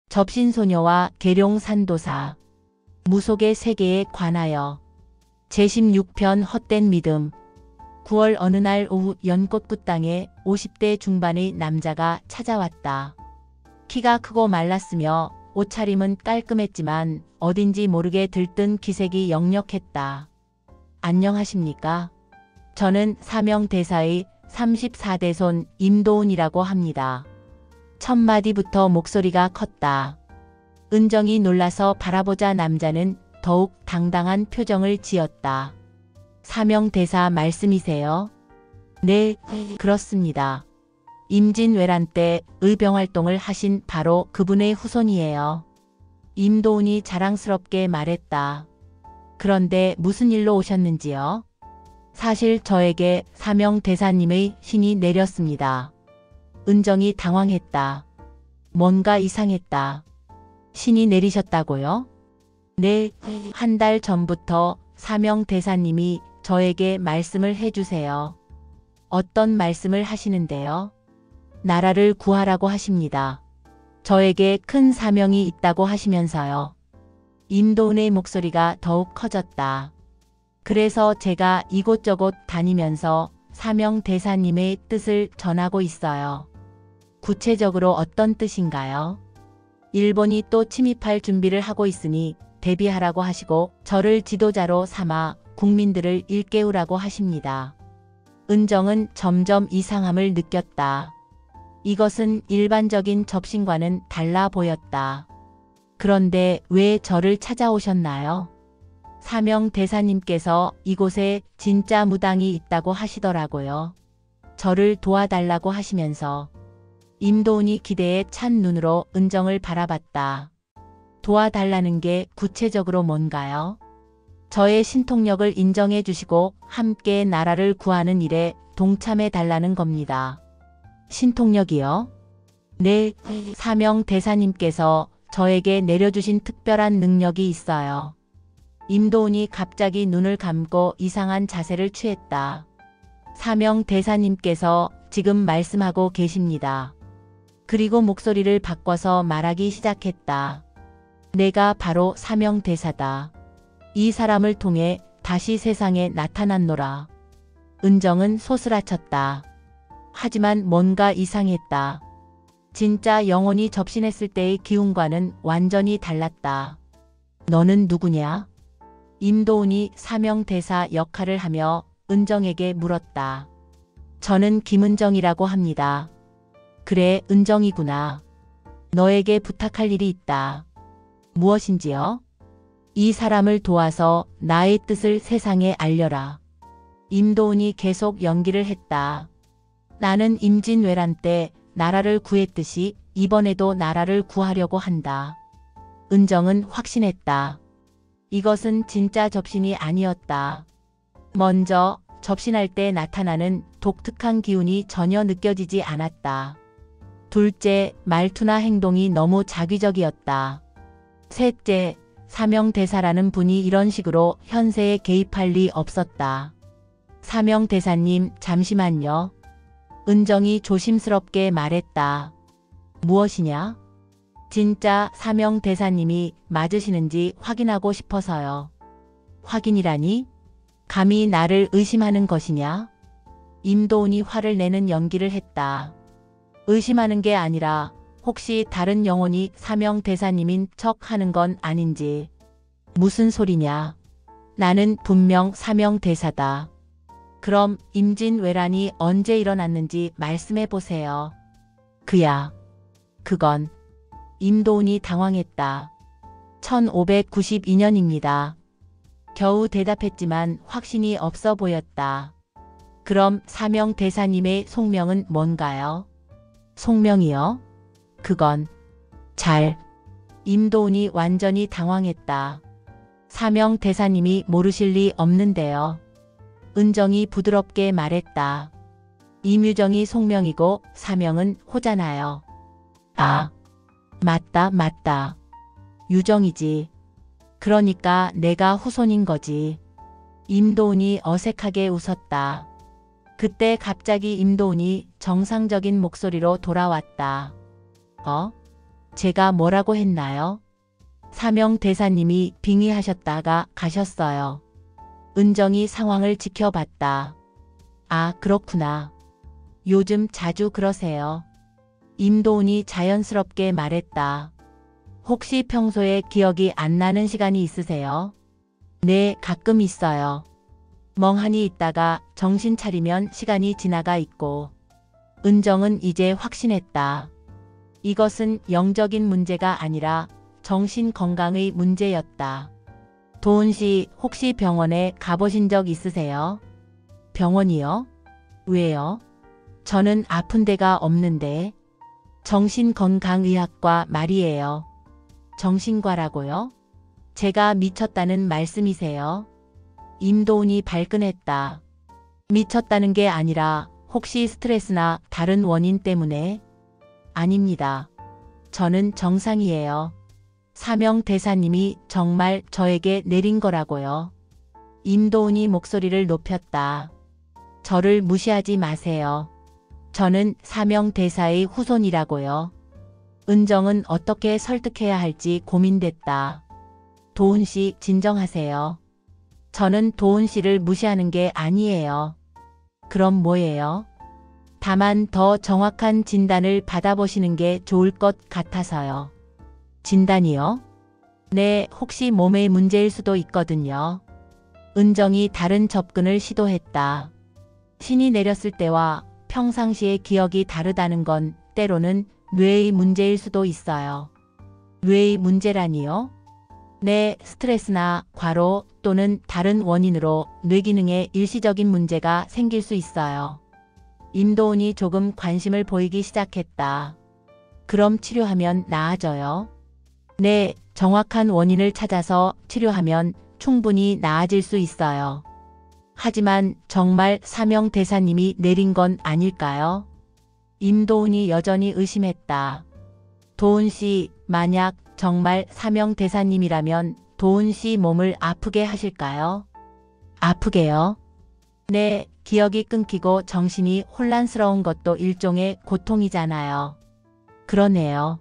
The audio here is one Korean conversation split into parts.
접신소녀와 계룡산도사 무속의 세계에 관하여 제16편 헛된 믿음. 9월 어느 날 오후 연꽃구 땅에 50대 중반의 남자가 찾아왔다. 키가 크고 말랐으며 옷차림은 깔끔했지만 어딘지 모르게 들뜬 기색이 역력했다. 안녕하십니까? 저는 사명대사의 34대 손 임도훈이라고 합니다. 첫 마디부터 목소리가 컸다. 은정이 놀라서 바라보자 남자는 더욱 당당한 표정을 지었다. 사명대사 말씀이세요? 네, 그렇습니다. 임진왜란 때 의병활동을 하신 바로 그분의 후손이에요. 임도훈이 자랑스럽게 말했다. 그런데 무슨 일로 오셨는지요? 사실 저에게 사명대사님의 신이 내렸습니다. 은정이 당황했다. 뭔가 이상했다. 신이 내리셨다고요? 네, 한 달 전부터 사명대사님이 저에게 말씀을 해주세요. 어떤 말씀을 하시는데요? 나라를 구하라고 하십니다. 저에게 큰 사명이 있다고 하시면서요. 임도훈의 목소리가 더욱 커졌다. 그래서 제가 이곳저곳 다니면서 사명대사님의 뜻을 전하고 있어요. 구체적으로 어떤 뜻인가요? 일본이 또 침입할 준비를 하고 있으니 대비하라고 하시고 저를 지도자로 삼아 국민들을 일깨우라고 하십니다. 은정은 점점 이상함을 느꼈다. 이것은 일반적인 접신과는 달라 보였다. 그런데 왜 저를 찾아오셨나요? 사명대사님께서 이곳에 진짜 무당이 있다고 하시더라고요. 저를 도와달라고 하시면서. 임도훈이 기대에 찬 눈으로 은정을 바라봤다. 도와달라는 게 구체적으로 뭔가요? 저의 신통력을 인정해 주시고 함께 나라를 구하는 일에 동참해 달라는 겁니다. 신통력이요? 네, 사명대사님께서 저에게 내려주신 특별한 능력이 있어요. 임도훈이 갑자기 눈을 감고 이상한 자세를 취했다. 사명대사님께서 지금 말씀하고 계십니다. 그리고 목소리를 바꿔서 말하기 시작했다. 내가 바로 사명대사다. 이 사람을 통해 다시 세상에 나타났노라. 은정은 소스라쳤다. 하지만 뭔가 이상했다. 진짜 영혼이 접신했을 때의 기운과는 완전히 달랐다. 너는 누구냐? 임도훈이 사명대사 역할을 하며 은정에게 물었다. 저는 김은정이라고 합니다. 그래, 은정이구나. 너에게 부탁할 일이 있다. 무엇인지요? 이 사람을 도와서 나의 뜻을 세상에 알려라. 임도훈이 계속 연기를 했다. 나는 임진왜란 때 나라를 구했듯이 이번에도 나라를 구하려고 한다. 은정은 확신했다. 이것은 진짜 접신이 아니었다. 먼저 접신할 때 나타나는 독특한 기운이 전혀 느껴지지 않았다. 둘째, 말투나 행동이 너무 자기적이었다. 셋째, 사명대사라는 분이 이런 식으로 현세에 개입할 리 없었다. 사명대사님, 잠시만요. 은정이 조심스럽게 말했다. 무엇이냐? 진짜 사명대사님이 맞으시는지 확인하고 싶어서요. 확인이라니? 감히 나를 의심하는 것이냐? 임도훈이 화를 내는 연기를 했다. 의심하는 게 아니라 혹시 다른 영혼이 사명대사님인 척 하는 건 아닌지. 무슨 소리냐? 나는 분명 사명대사다. 그럼 임진왜란이 언제 일어났는지 말씀해 보세요. 그야. 그건. 임도훈이 당황했다. 1592년입니다. 겨우 대답했지만 확신이 없어 보였다. 그럼 사명대사님의 속명은 뭔가요? 속명이요? 그건. 임도훈이 완전히 당황했다. 사명대사님이 모르실 리 없는데요. 은정이 부드럽게 말했다. 임유정이 속명이고 사명은 호잖아요. 아, 맞다. 유정이지. 그러니까 내가 후손인 거지. 임도훈이 어색하게 웃었다. 그때 갑자기 임도훈이 정상적인 목소리로 돌아왔다. 제가 뭐라고 했나요? 사명 대사님이 빙의하셨다가 가셨어요. 은정이 상황을 지켜봤다. 아, 그렇구나. 요즘 자주 그러세요. 임도훈이 자연스럽게 말했다. 혹시 평소에 기억이 안 나는 시간이 있으세요? 네, 가끔 있어요. 멍하니 있다가 정신 차리면 시간이 지나가 있고. 은정은 이제 확신했다. 이것은 영적인 문제가 아니라 정신 건강의 문제였다. 도훈 씨, 혹시 병원에 가보신 적 있으세요? 병원이요? 왜요? 저는 아픈 데가 없는데. 정신건강의학과 말이에요. 정신과라고요? 제가 미쳤다는 말씀이세요? 임도훈이 발끈했다. 미쳤다는 게 아니라 혹시 스트레스나 다른 원인 때문에? 아닙니다. 저는 정상이에요. 사명 대사님이 정말 저에게 내린 거라고요. 임도훈이 목소리를 높였다. 저를 무시하지 마세요. 저는 사명 대사의 후손이라고요. 은정은 어떻게 설득해야 할지 고민됐다. 도훈 씨, 진정하세요. 저는 도훈 씨를 무시하는 게 아니에요. 그럼 뭐예요? 다만 더 정확한 진단을 받아보시는 게 좋을 것 같아서요. 진단이요? 네, 혹시 몸의 문제일 수도 있거든요. 은정이 다른 접근을 시도했다. 신이 내렸을 때와 평상시의 기억이 다르다는 건 때로는 뇌의 문제일 수도 있어요. 뇌의 문제라니요? 네, 스트레스나 과로 또는 다른 원인으로 뇌기능에 일시적인 문제가 생길 수 있어요. 임도훈이 조금 관심을 보이기 시작했다. 그럼 치료하면 나아져요? 네, 정확한 원인을 찾아서 치료하면 충분히 나아질 수 있어요. 하지만 정말 사명 대사님이 내린 건 아닐까요? 임도훈이 여전히 의심했다. 도훈 씨, 만약 정말 사명 대사님이라면 도훈 씨 몸을 아프게 하실까요? 아프게요? 네, 기억이 끊기고 정신이 혼란스러운 것도 일종의 고통이잖아요. 그러네요.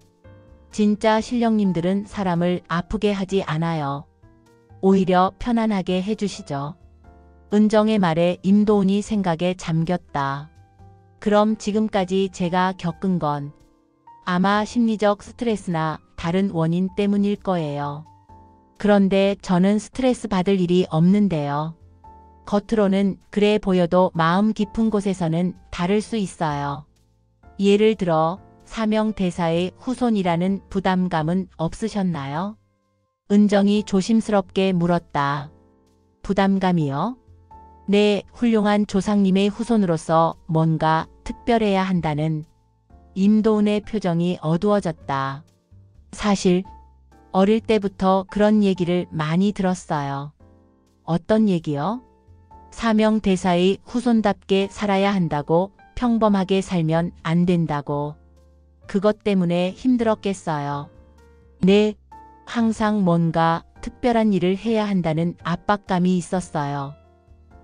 진짜 신령님들은 사람을 아프게 하지 않아요. 오히려 편안하게 해주시죠. 은정의 말에 임도훈이 생각에 잠겼다. 그럼 지금까지 제가 겪은 건 아마 심리적 스트레스나 다른 원인 때문일 거예요. 그런데 저는 스트레스 받을 일이 없는데요. 겉으로는 그래 보여도 마음 깊은 곳에서는 다를 수 있어요. 예를 들어 사명 대사의 후손이라는 부담감은 없으셨나요? 은정이 조심스럽게 물었다. 부담감이요? 네, 훌륭한 조상님의 후손으로서 뭔가 특별해야 한다는. 임도훈의 표정이 어두워졌다. 사실 어릴 때부터 그런 얘기를 많이 들었어요. 어떤 얘기요? 사명 대사의 후손답게 살아야 한다고, 평범하게 살면 안 된다고. 그것 때문에 힘들었겠어요. 네, 항상 뭔가 특별한 일을 해야 한다는 압박감이 있었어요.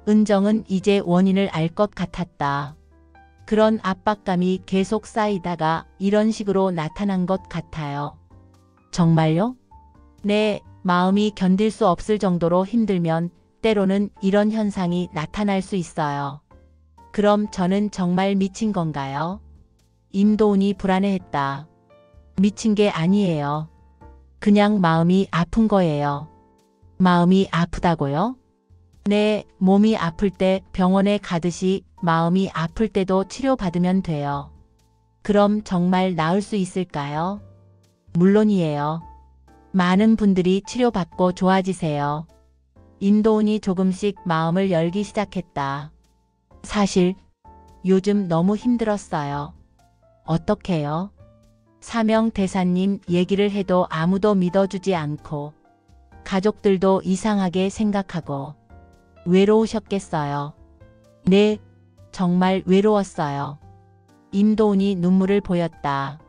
은정은 이제 원인을 알 것 같았다. 그런 압박감이 계속 쌓이다가 이런 식으로 나타난 것 같아요. 정말요? 네, 마음이 견딜 수 없을 정도로 힘들면 때로는 이런 현상이 나타날 수 있어요. 그럼 저는 정말 미친 건가요? 임도훈이 불안해했다. 미친 게 아니에요. 그냥 마음이 아픈 거예요. 마음이 아프다고요? 네, 몸이 아플 때 병원에 가듯이 마음이 아플 때도 치료받으면 돼요. 그럼 정말 나을 수 있을까요? 물론이에요. 많은 분들이 치료받고 좋아지세요. 임도훈이 조금씩 마음을 열기 시작했다. 사실 요즘 너무 힘들었어요. 어떡해요? 사명 대사님 얘기를 해도 아무도 믿어주지 않고 가족들도 이상하게 생각하고 외로우셨겠어요. 네, 정말 외로웠어요. 임도훈이 눈물을 보였다.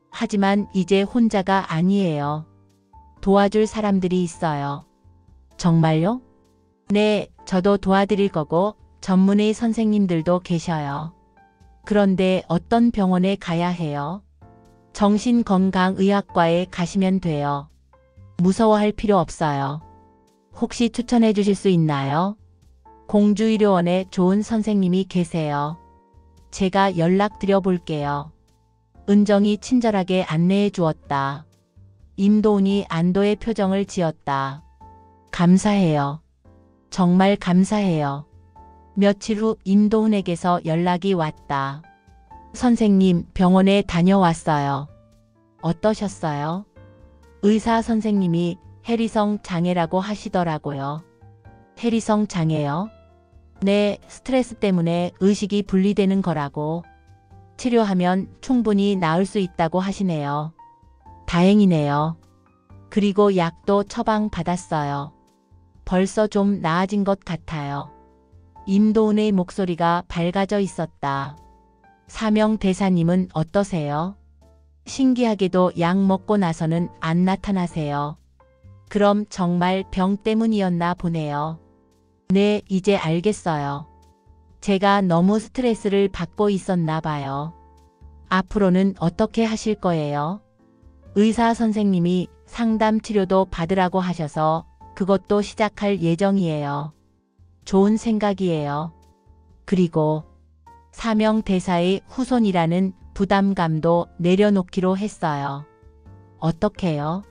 하지만 이제 혼자가 아니에요. 도와줄 사람들이 있어요. 정말요? 네, 저도 도와드릴 거고 전문의 선생님들도 계셔요. 그런데 어떤 병원에 가야 해요? 정신건강의학과에 가시면 돼요. 무서워할 필요 없어요. 혹시 추천해 주실 수 있나요? 공주의료원에 좋은 선생님이 계세요. 제가 연락드려 볼게요. 은정이 친절하게 안내해 주었다. 임도훈이 안도의 표정을 지었다. 감사해요. 정말 감사해요. 며칠 후 임도훈에게서 연락이 왔다. 선생님, 병원에 다녀왔어요. 어떠셨어요? 의사 선생님이 해리성 장애라고 하시더라고요. 해리성 장애요? 네, 스트레스 때문에 의식이 분리되는 거라고. 치료하면 충분히 나을 수 있다고 하시네요. 다행이네요. 그리고 약도 처방받았어요. 벌써 좀 나아진 것 같아요. 임도훈의 목소리가 밝아져 있었다. 사명대사님은 어떠세요? 신기하게도 약 먹고 나서는 안 나타나세요. 그럼 정말 병 때문이었나 보네요. 네, 이제 알겠어요. 제가 너무 스트레스를 받고 있었나 봐요. 앞으로는 어떻게 하실 거예요? 의사 선생님이 상담 치료도 받으라고 하셔서 그것도 시작할 예정이에요. 좋은 생각이에요. 그리고 사명대사의 후손이라는 부담감도 내려놓기로 했어요. 어떻게요?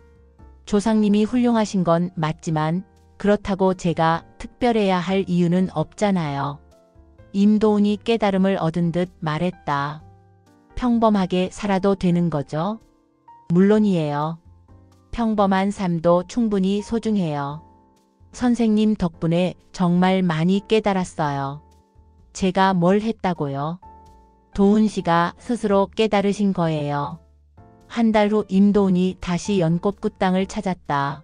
조상님이 훌륭하신 건 맞지만 그렇다고 제가 특별해야 할 이유는 없잖아요. 임도훈이 깨달음을 얻은 듯 말했다. 평범하게 살아도 되는 거죠? 물론이에요. 평범한 삶도 충분히 소중해요. 선생님 덕분에 정말 많이 깨달았어요. 제가 뭘 했다고요? 도훈 씨가 스스로 깨달으신 거예요. 한 달 후 임도훈이 다시 연꽃 땅을 찾았다.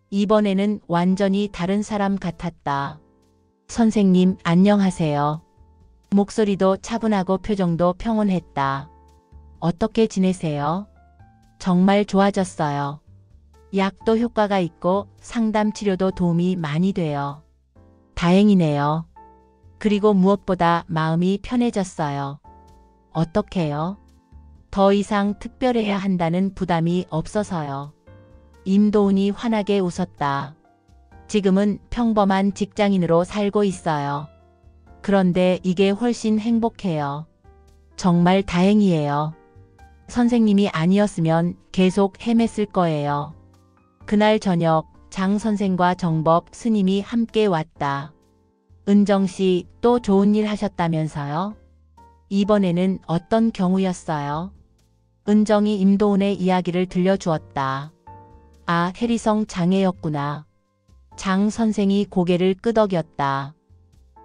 이번에는 완전히 다른 사람 같았다. 선생님, 안녕하세요. 목소리도 차분하고 표정도 평온했다. 어떻게 지내세요? 정말 좋아졌어요. 약도 효과가 있고 상담 치료도 도움이 많이 돼요. 다행이네요. 그리고 무엇보다 마음이 편해졌어요. 어떻게요? 더 이상 특별해야 한다는 부담이 없어서요. 임도훈이 환하게 웃었다. 지금은 평범한 직장인으로 살고 있어요. 그런데 이게 훨씬 행복해요. 정말 다행이에요. 선생님이 아니었으면 계속 헤맸을 거예요. 그날 저녁 장 선생과 정법 스님이 함께 왔다. 은정 씨, 또 좋은 일 하셨다면서요? 이번에는 어떤 경우였어요? 은정이 임도훈의 이야기를 들려주었다. 아, 해리성 장애였구나. 장 선생이 고개를 끄덕였다.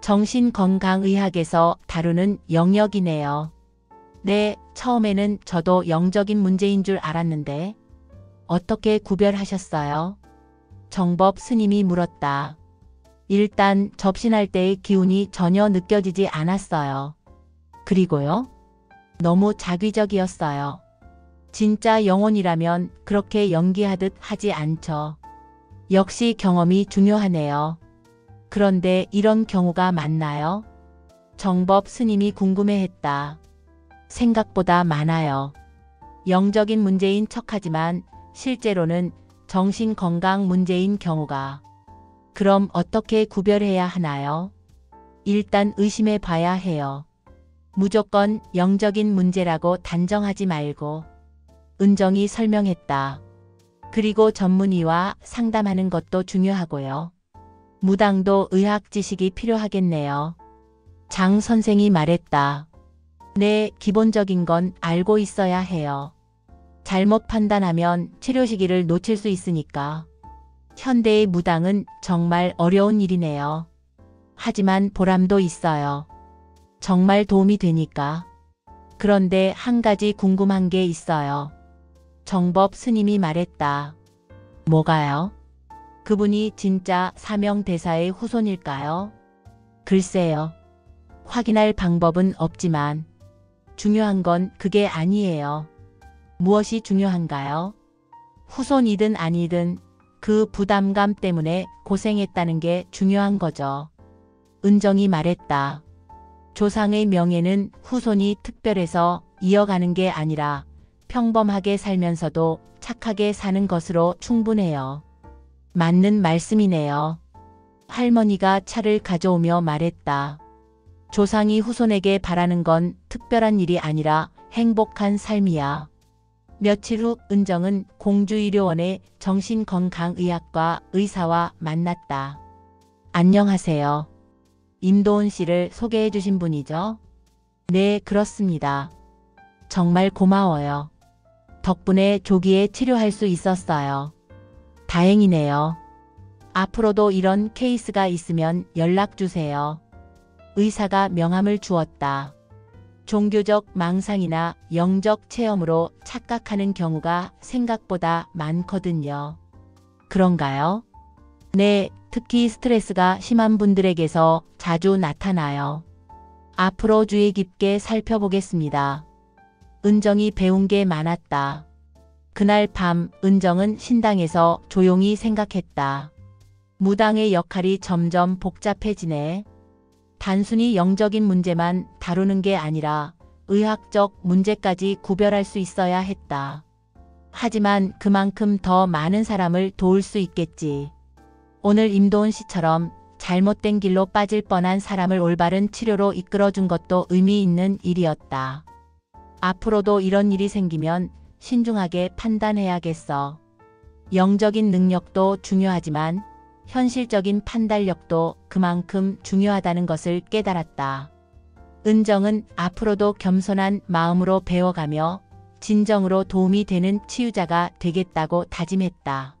정신건강의학에서 다루는 영역이네요. 네, 처음에는 저도 영적인 문제인 줄 알았는데 어떻게 구별하셨어요? 정법 스님이 물었다. 일단 접신할 때의 기운이 전혀 느껴지지 않았어요. 그리고요? 너무 자기적이었어요. 진짜 영혼이라면 그렇게 연기하듯 하지 않죠. 역시 경험이 중요하네요. 그런데 이런 경우가 많나요? 정법 스님이 궁금해했다. 생각보다 많아요. 영적인 문제인 척하지만 실제로는 정신건강 문제인 경우가. 그럼 어떻게 구별해야 하나요? 일단 의심해 봐야 해요. 무조건 영적인 문제라고 단정하지 말고. 은정이 설명했다. 그리고 전문의와 상담하는 것도 중요하고요. 무당도 의학 지식이 필요하겠네요. 장 선생이 말했다. 네, 기본적인 건 알고 있어야 해요. 잘못 판단하면 치료 시기를 놓칠 수 있으니까. 현대의 무당은 정말 어려운 일이네요. 하지만 보람도 있어요. 정말 도움이 되니까. 그런데 한 가지 궁금한 게 있어요. 정법 스님이 말했다. 뭐가요? 그분이 진짜 사명대사의 후손일까요? 글쎄요. 확인할 방법은 없지만 중요한 건 그게 아니에요. 무엇이 중요한가요? 후손이든 아니든 그 부담감 때문에 고생했다는 게 중요한 거죠. 은정이 말했다. 조상의 명예는 후손이 특별해서 이어가는 게 아니라 평범하게 살면서도 착하게 사는 것으로 충분해요. 맞는 말씀이네요. 할머니가 차를 가져오며 말했다. 조상이 후손에게 바라는 건 특별한 일이 아니라 행복한 삶이야. 며칠 후 은정은 공주의료원의 정신건강의학과 의사와 만났다. 안녕하세요. 임도훈 씨를 소개해 주신 분이죠? 네, 그렇습니다. 정말 고마워요. 덕분에 조기에 치료할 수 있었어요. 다행이네요. 앞으로도 이런 케이스가 있으면 연락 주세요. 의사가 명함을 주었다. 종교적 망상이나 영적 체험으로 착각하는 경우가 생각보다 많거든요. 그런가요? 네, 특히 스트레스가 심한 분들에게서 자주 나타나요. 앞으로 주의 깊게 살펴보겠습니다. 은정이 배운 게 많았다. 그날 밤 은정은 신당에서 조용히 생각했다. 무당의 역할이 점점 복잡해지네. 단순히 영적인 문제만 다루는 게 아니라 의학적 문제까지 구별할 수 있어야 했다. 하지만 그만큼 더 많은 사람을 도울 수 있겠지. 오늘 임도훈 씨처럼 잘못된 길로 빠질 뻔한 사람을 올바른 치료로 이끌어준 것도 의미 있는 일이었다. 앞으로도 이런 일이 생기면 신중하게 판단해야겠어. 영적인 능력도 중요하지만 현실적인 판단력도 그만큼 중요하다는 것을 깨달았다. 은정은 앞으로도 겸손한 마음으로 배워가며 진정으로 도움이 되는 치유자가 되겠다고 다짐했다.